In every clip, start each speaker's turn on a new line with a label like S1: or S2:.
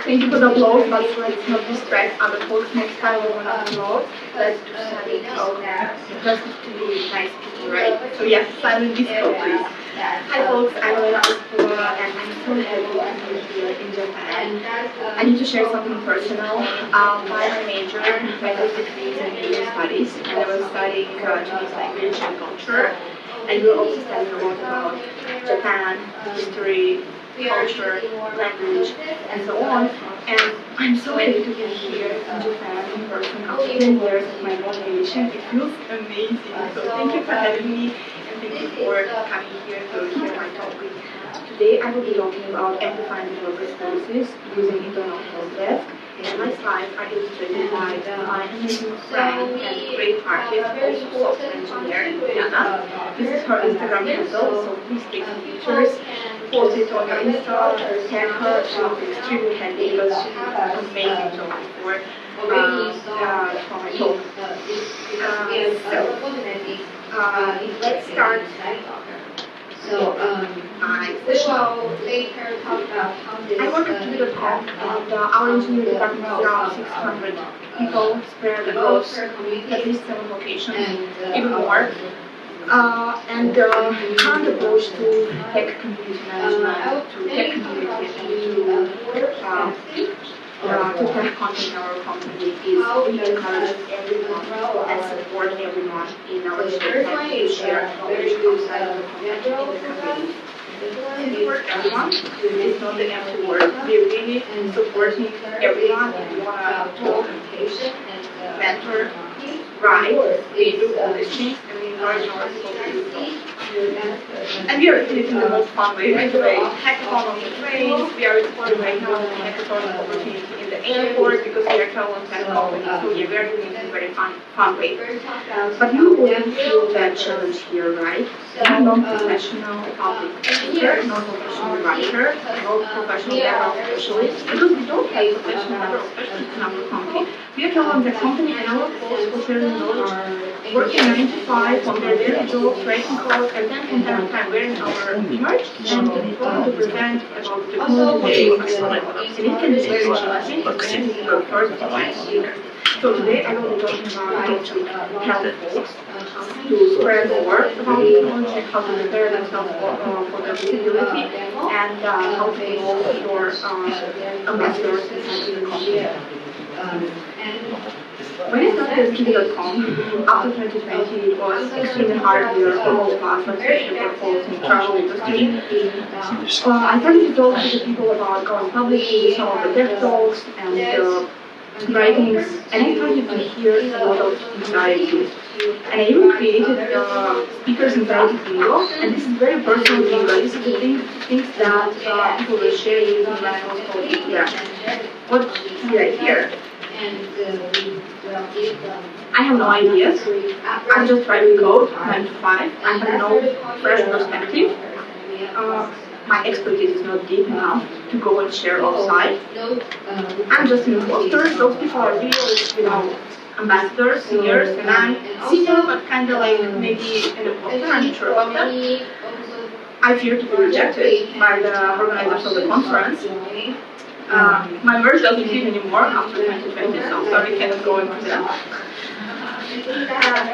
S1: Thank you for the applause, but let's not distract other folks. Next time we want to applaud. Let's do silent talk. Just to be nice people, right? So yes, silent disco, please. Hi folks, I'm Alena Osipova and I'm so happy to be here in Japan. I need to share something personal. My major, my first degree is in Asian studies, and I was studying Chinese language and culture. And we were also studying a lot about Japan, history, culture, language, and so on. And I'm so happy to be here in Japan in person after 10 years of my graduation. It feels amazing. So thank you for having me, and thank you for coming here to hear my talk. Today I will be talking about amplifying developer services using internal help desk. And my slides are illustrated by my amazing friend and great artist, also software engineer, Yana. This is her Instagram handle, so please take some pictures, post it on your Insta, tag her. She will be extremely happy because she has an amazing job for my talk. Let's start.
S2: So, we will later talk about how this...
S1: I work at DevRelCon, and our engineering department is around 600 people spread across at least 7 locations, even more. And current approach to tech community management, to tech community, and to tech content in our company is we encourage everyone and support everyone in our shared to share knowledge outside of the content in the community. And for everyone, it's not the empty word. We're really supporting everyone if you want to talk, mentor, write, we do all these things, and we encourage our people to do so. And we are doing it in the most fun way, right away. Hackathon on the trains, we are exploring right now the hackathon opportunity in the airport because we are travel and tech company, so yeah, we are doing it in a very fun way. But you wouldn't feel that challenge here, right? I'm not professional public speaker, not professional writer, not professional DevRel specialist, because we don't have professional DevRel specialists in our company. We are travel and tech company, and our folks for sharing knowledge, working 9 to 5 on their daily jobs, writing code, and then from time to time wearing our merch and going to present about the technology and it can be very challenging, but then we go first to find speakers. So today I will be talking about how to help folks to spread the word about technology, how to prepare themselves for their visibility, and how to involve your ambassadors in the company. When I started DevRelCon after 2020, it was extremely hard year for all of us, especially for folks in the travel industry. I started to talk to the people about going public, to some of the dev talks and writings, and I started to hear a lot of anxiety. And I even created speakers anxiety bingo, and this is very personal bingo. This is the things that people will share using when I was talking here. What did I hear? I have no ideas. I'm just writing code 9 to 5. I have no fresh perspective. My expertise is not deep enough to go and share outside. I'm just an imposter. Those people are real, ambassadors, seniors, and I'm senior, but kind of like maybe an imposter. I'm not sure about that. I fear to be rejected by the organizers of the conference. My merge doesn't fit anymore after 2020, so sorry, cannot go and present.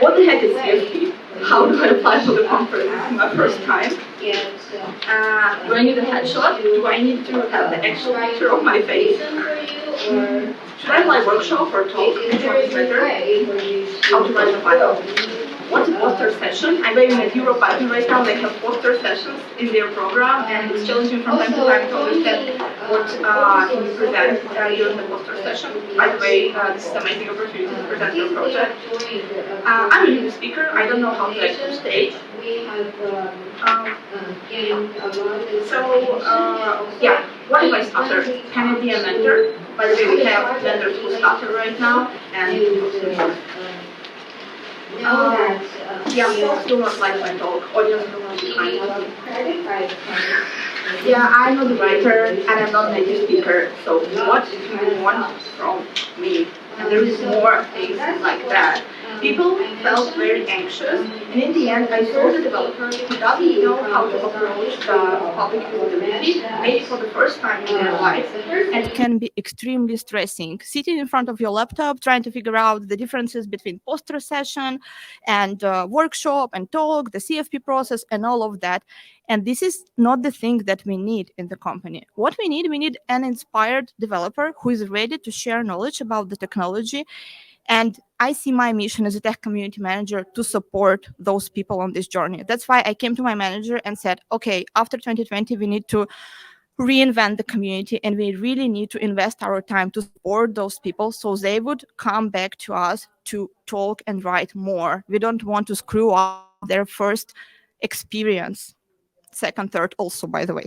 S1: What the heck is CFP? How do I apply for the conference? This is my first time. Do I need a headshot? Do I need to have the actual picture of my face? Should I apply workshop or talk? Which one is better? How to write a file? What's a poster session? I'm writing at Python right now. They have poster sessions in their program, and it's challenging from time to time to understand what can you present during the poster session. By the way, this is an amazing opportunity to present your project. I'm a new speaker. I don't know how to act on stage. Yeah, what if I stutter? Can I be a mentor? By the way, we have mentors who stutter right now, and folks do not like my talk. Audience do not be kind to me. Yeah, I'm not a writer and I'm not a native speaker. So what do you want from me? And there is more things like that. People felt very anxious, and in the end, I saw the developer who doesn't know how to approach the public visibility, maybe for the first time in their life, and it can be extremely stressing. Sitting in front of your laptop, trying to figure out the differences between poster session and workshop and talk, the CFP process, and all of that. And this is not the thing that we need in the company. What we need an inspired developer who is ready to share knowledge about the technology. And I see my mission as a tech community manager to support those people on this journey. That's why I came to my manager and said, okay, after 2020, we need to reinvent the community and we really need to invest our time to support those people so they would come back to us to talk and write more. We don't want to screw up their first experience. Second, third also, by the way.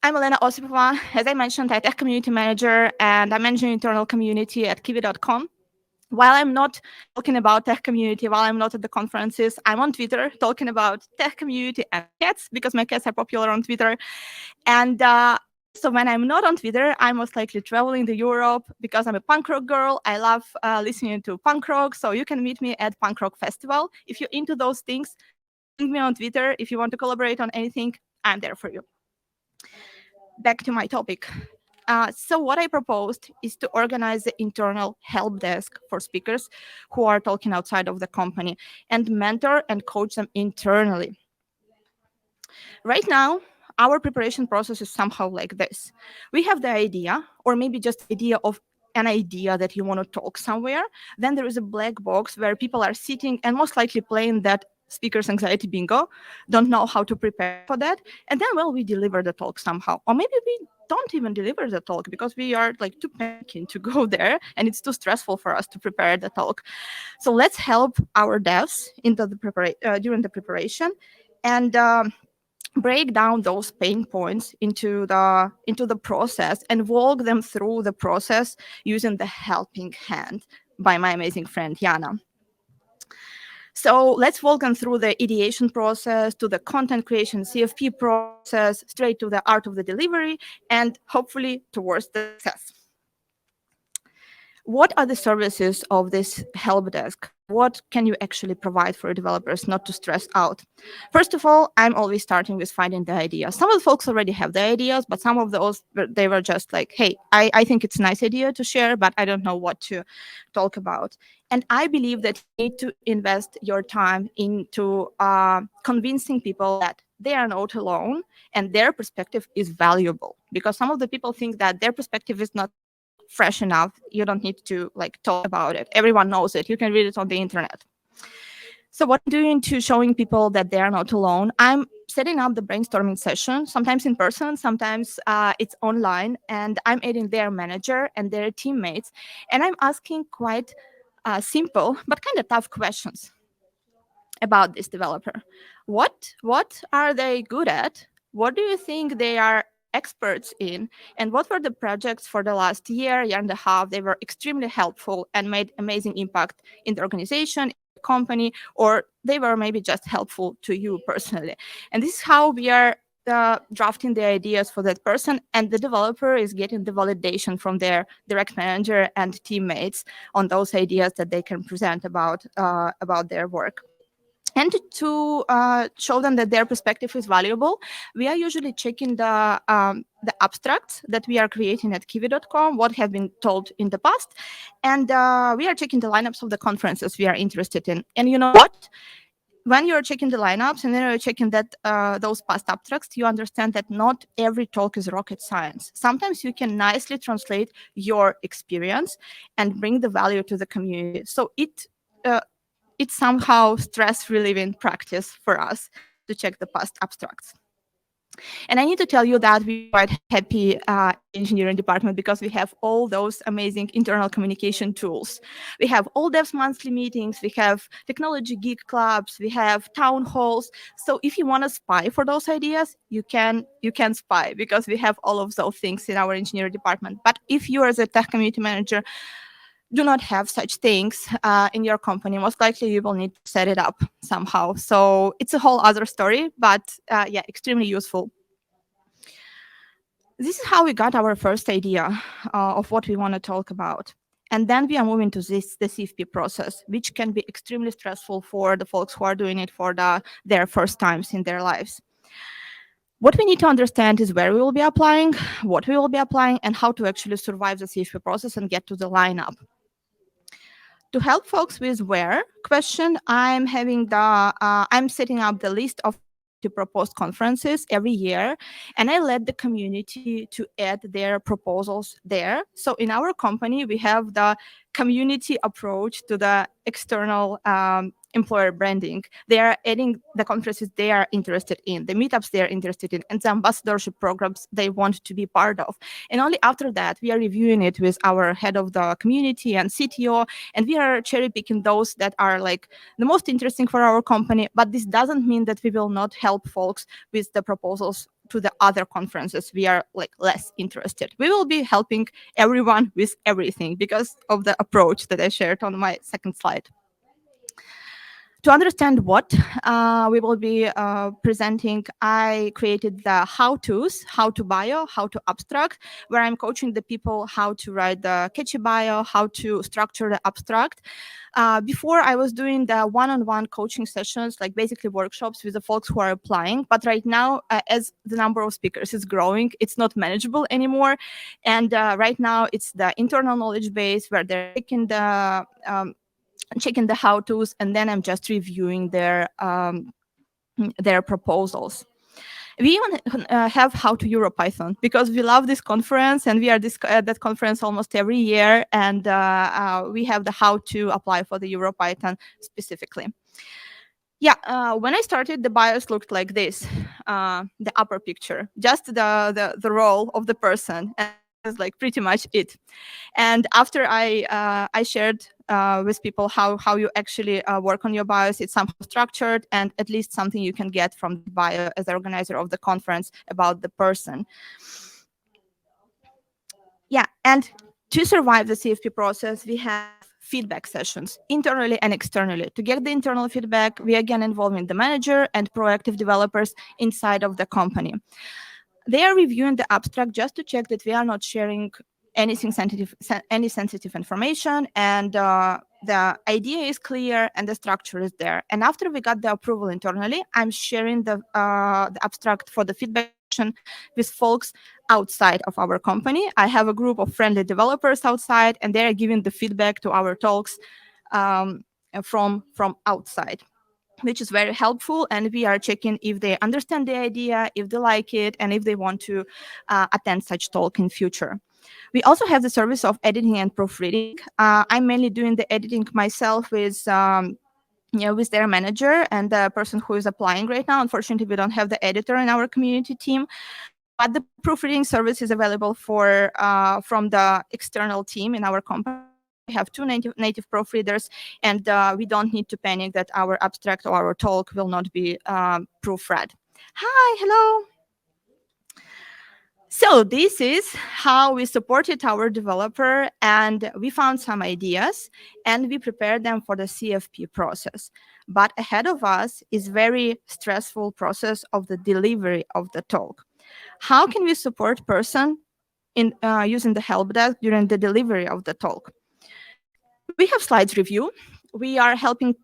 S1: I'm Alena Osipova. As I mentioned, I'm tech community manager and I'm managing internal community at kiwi.com. While I'm not talking about tech community, while I'm not at the conferences, I'm on Twitter talking about tech community and cats because my cats are popular on Twitter. And so when I'm not on Twitter, I'm most likely traveling to Europe because I'm a punk rock girl. I love listening to punk rock. So you can meet me at Punk Rock Festival. If you're into those things, ping me on Twitter. If you want to collaborate on anything, I'm there for you. Back to my topic. So what I proposed is to organize the internal help desk for speakers who are talking outside of the company and mentor and coach them internally. Right now, our preparation process is somehow like this. We have the idea, or maybe just idea of an idea that you want to talk somewhere. Then there is a black box where people are sitting and most likely playing that speaker's anxiety bingo, don't know how to prepare for that. And then, well, we deliver the talk somehow. Or maybe we don't even deliver the talk because we are like too panicking to go there and it's too stressful for us to prepare the talk. So let's help our devs during the preparation and break down those pain points into the process and walk them through the process using the helping hand by my amazing friend Yana. So let's walk them through the ideation process, to the content creation CFP process, straight to the art of the delivery, and hopefully towards the success. What are the services of this help desk? What can you actually provide for developers not to stress out? First of all, I'm always starting with finding the ideas. Some of the folks already have the ideas, but some of those, they were just like, hey, I think it's a nice idea to share, but I don't know what to talk about. And I believe that you need to invest your time into convincing people that they are not alone and their perspective is valuable. Because some of the people think that their perspective is not fresh enough. You don't need to like talk about it. Everyone knows it. You can read it on the internet. So what I'm doing to showing people that they are not alone, I'm setting up the brainstorming session, sometimes in person, sometimes it's online, and I'm adding their manager and their teammates, and I'm asking quite simple but kind of tough questions about this developer. What are they good at? What do you think they are experts in? And what were the projects for the last year and a half? They were extremely helpful and made amazing impact in the organization, in the company, or they were maybe just helpful to you personally. And this is how we are drafting the ideas for that person, and the developer is getting the validation from their direct manager and teammates on those ideas that they can present about their work. And to show them that their perspective is valuable, we are usually checking the abstracts that we are creating at kiwi.com, what have been told in the past, and we are checking the lineups of the conferences we are interested in. And you know what? When you're checking the lineups and then you're checking that those past abstracts, you understand that not every talk is rocket science. Sometimes you can nicely translate your experience and bring the value to the community. So it's somehow stress relieving practice for us to check the past abstracts. And I need to tell you that we are quite happy engineering department because we have all those amazing internal communication tools. We have all devs monthly meetings, we have technology geek clubs, we have town halls. So if you want to spy for those ideas, you can spy because we have all of those things in our engineering department. But if you as a tech community manager do not have such things in your company, most likely you will need to set it up somehow. So it's a whole other story, but yeah, extremely useful. This is how we got our first idea of what we want to talk about.
S3: And then we are moving to the CFP process, which can be extremely stressful for the folks who are doing it for their first times in their lives. What we need to understand is where we will be applying, what we will be applying, and how to actually survive the CFP process and get to the lineup. To help folks with where question, I'm setting up the list of community proposed conferences every year, and I let the community to add their proposals there. So in our company, we have the community approach to the external employer branding. They are adding the conferences they are interested in, the meetups they are interested in, and the ambassadorship programs they want to be part of. And only after that, we are reviewing it with our head of the community and CTO, and we are cherry picking those that are like the most interesting for our company. But this doesn't mean that we will not help folks with the proposals to the other conferences we are like less interested. We will be helping everyone with everything because of the approach that I shared on my second slide. To understand what we will be presenting, I created the how-tos, how to bio, how to abstract, where I'm coaching the people how to write the catchy bio, how to structure the abstract. Before, I was doing the one-on-one coaching sessions, like basically workshops with the folks who are applying. But right now, as the number of speakers is growing, it's not manageable anymore. And right now, it's the internal knowledge base where they're checking the how-tos, and then I'm just reviewing their proposals. We even have how to EuroPython because we love this conference, and we are at that conference almost every year, and we have the how to apply for the EuroPython specifically. Yeah, when I started, the bios looked like this, the upper picture, just the role of the person, and that was like pretty much it. And after I shared with people how you actually work on your bios, it's somehow structured and at least something you can get from the bio as the organizer of the conference about the person. Yeah, and to survive the CFP process, we have feedback sessions internally and externally. To get the internal feedback, we again involving the manager and proactive developers inside of the company. They are reviewing the abstract just to check that we are not sharing any sensitive information, and the idea is clear and the structure is there. And after we got the approval internally, I'm sharing the abstract for the feedback session with folks outside of our company. I have a group of friendly developers outside, and they are giving the feedback to our talks from outside, which is very helpful. And we are checking if they understand the idea, if they like it, and if they want to attend such talk in future. We also have the service of editing and proofreading. I'm mainly doing the editing myself with with their manager and the person who is applying right now. Unfortunately, we don't have the editor in our community team, but the proofreading service is available for from the external team in our company. We have two native proofreaders, and we don't need to panic that our abstract or our talk will not be proofread. Hi, hello. So this is how we supported our developer, and we found some ideas and we prepared them for the CFP process. But ahead of us is very stressful process of the delivery of the talk. How can we support person in using the help desk during the delivery of the talk? We have slides review. We are helping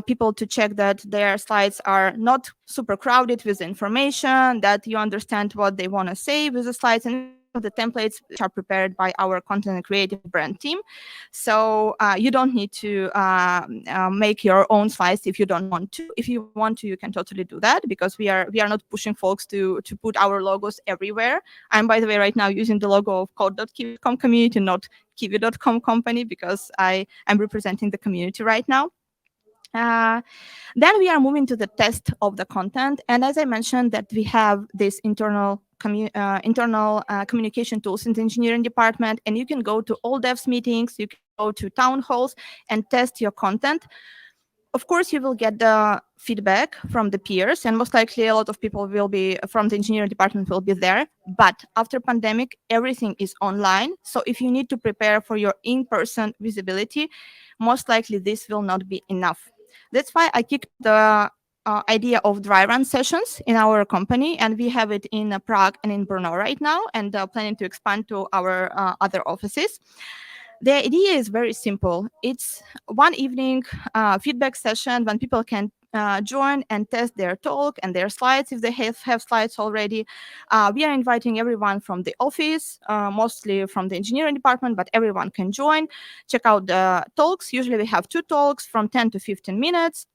S3: people to check that their slides are not super crowded with information, that you understand what they want to say with the slides, and the templates which are prepared by our content and creative brand team. So you don't need to make your own slides if you don't want to. If you want to, you can totally do that, because we are not pushing folks to put our logos everywhere. I'm, by the way, right now using the logo of code.kiwi.com community, not kiwi.com company, because I'm representing the community right now. Then we are moving to the test of the content. And as I mentioned, that we have this internal communication tools in the engineering department, and you can go to all devs meetings, you can go to town halls and test your content. Of course, you will get the feedback from the peers, and most likely a lot of people will be from the engineering department will be there. But after pandemic, everything is online. So if you need to prepare for your in-person visibility, most likely this will not be enough. That's why I kicked the idea of dry run sessions in our company, and we have it in Prague and in Brno right now, and planning to expand to our other offices. The idea is very simple. It's one evening feedback session when people can join and test their talk and their slides if they have slides already. We are inviting everyone from the office, mostly from the engineering department, but everyone can join. Check out the talks. Usually we have two talks from 10 to 15 minutes,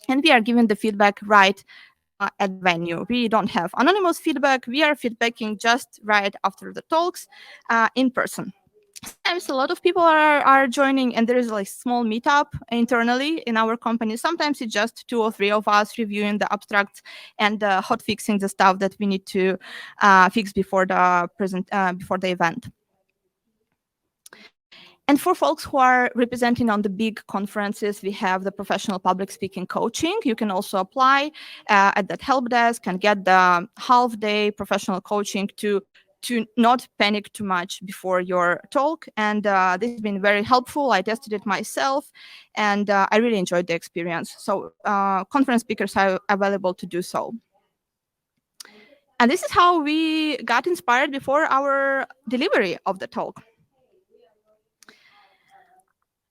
S3: and we are giving the feedback right at the venue. We don't have anonymous feedback. We are feedbacking just right after the talks in person. Sometimes a lot of people are joining, and there is like small meetup internally in our company. Sometimes it's just two or three of us reviewing the abstracts and hot fixing the stuff that we need to fix before the event. And for folks who are representing on the big conferences, we have the professional public speaking coaching. You can also apply at that help desk and get the half-day professional coaching to not panic too much before your talk. And this has been very helpful. I tested it myself, and I really enjoyed the experience. So conference speakers are available to do so. And this is how we got inspired before our delivery of the talk.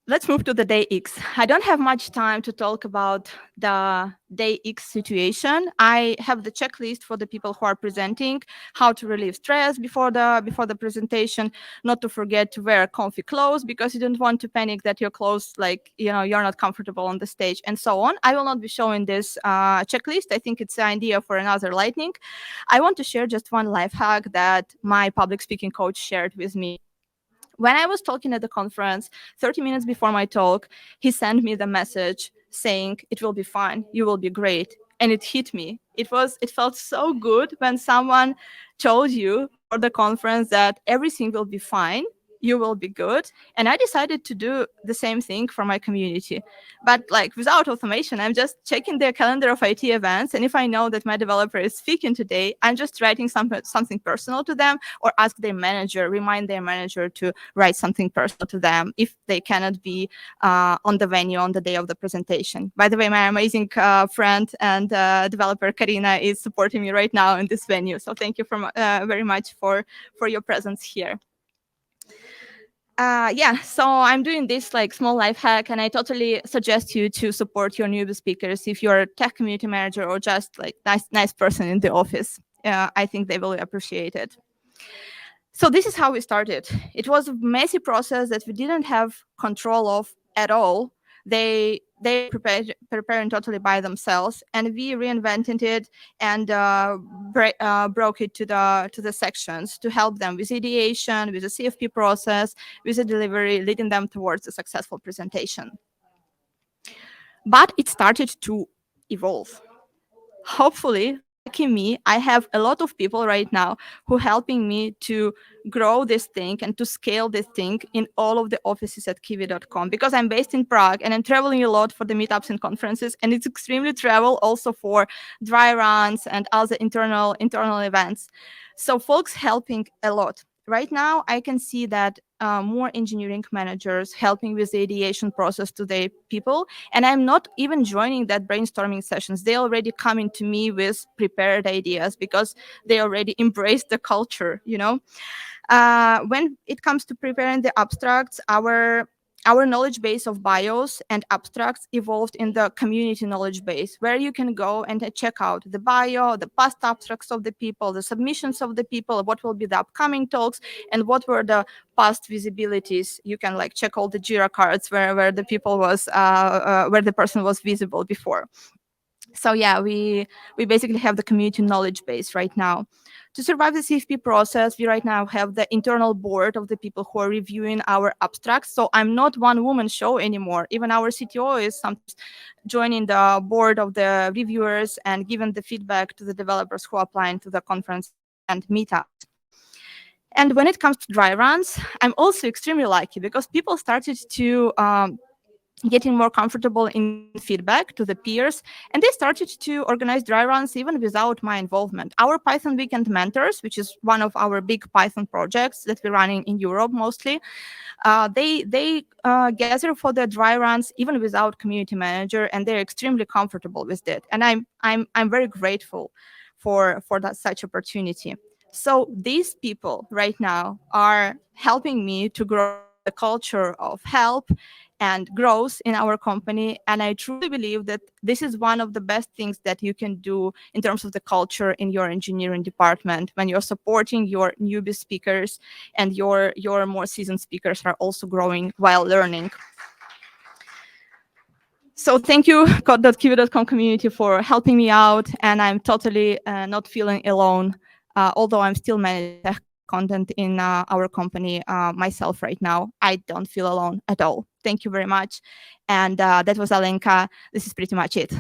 S3: Let's move to the day X. I don't have much time to talk about the day X situation. I have the checklist for the people who are presenting, how to relieve stress before the presentation, not to forget to wear comfy clothes because you don't want to panic that your clothes, like, you're not comfortable on the stage, and so on. I will not be showing this checklist. I think it's an idea for another lightning. I want to share just one life hack that my public speaking coach shared with me. When I was talking at the conference, 30 minutes before my talk, he sent me the message saying, "It will be fine, you will be great." And it hit me. It felt so good when someone told you for the conference that everything will be fine, you will be good. And I decided to do the same thing for my community. But like without automation, I'm just checking the calendar of IT events. And if I know that my developer is speaking today, I'm just writing something personal to them, or remind their manager to write something personal to them if they cannot be on the venue on the day of the presentation. By the way, my amazing friend and developer Karina is supporting me right now in this venue. So thank you very much for your presence here. So I'm doing this like small life hack, and I totally suggest you to support your newbie speakers if you're a tech community manager or just like nice person in the office. I think they will appreciate it. So this is how we started. It was a messy process that we didn't have control of at all. They preparing totally by themselves, and we reinvented it and broke it to the sections to help them with ideation, with the CFP process, with the delivery, leading them towards a successful presentation. But it started to evolve. Hopefully, lucky me, I have a lot of people right now who helping me to grow this thing and to scale this thing in all of the offices at kiwi.com, because I'm based in Prague and I'm traveling a lot for the meetups and conferences, and it's extremely travel also for dry runs and other internal events. So folks helping a lot. Right now, I can see that more engineering managers helping with the ideation process to their people, and I'm not even joining that brainstorming sessions. They already coming to me with prepared ideas because they already embraced the culture. When it comes to preparing the abstracts, our knowledge base of bios and abstracts evolved in the community knowledge base, where you can go and check out the bio, the past abstracts of the people, the submissions of the people, what will be the upcoming talks, and what were the past visibilities. You can like check all the Jira cards where the people was where the person was visible before. So yeah, we basically have the community knowledge base right now. To survive the CFP process, we right now have the internal board of the people who are reviewing our abstracts. So I'm not one woman show anymore. Even our CTO is sometimes joining the board of the reviewers and giving the feedback to the developers who are applying to the conference and meetups. And when it comes to dry runs, I'm also extremely lucky because people started to getting more comfortable in giving feedback to the peers, and they started to organize dry runs even without my involvement. Our Python Weekend Mentors, which is one of our big Python projects that we're running in Europe mostly, they gather for the dry runs even without community manager, and they're extremely comfortable with it. And I'm very grateful for that such opportunity. So these people right now are helping me to grow the culture of help and growth in our company. And I truly believe that this is one of the best things that you can do in terms of the culture in your engineering department, when you're supporting your newbie speakers and your more seasoned speakers are also growing while learning. So thank you, code.kiwi.com community, for helping me out, and I'm totally not feeling alone, although I'm still managing tech content in our company myself right now. I don't feel alone at all. Thank you very much. And that was Alenka. This is pretty much it.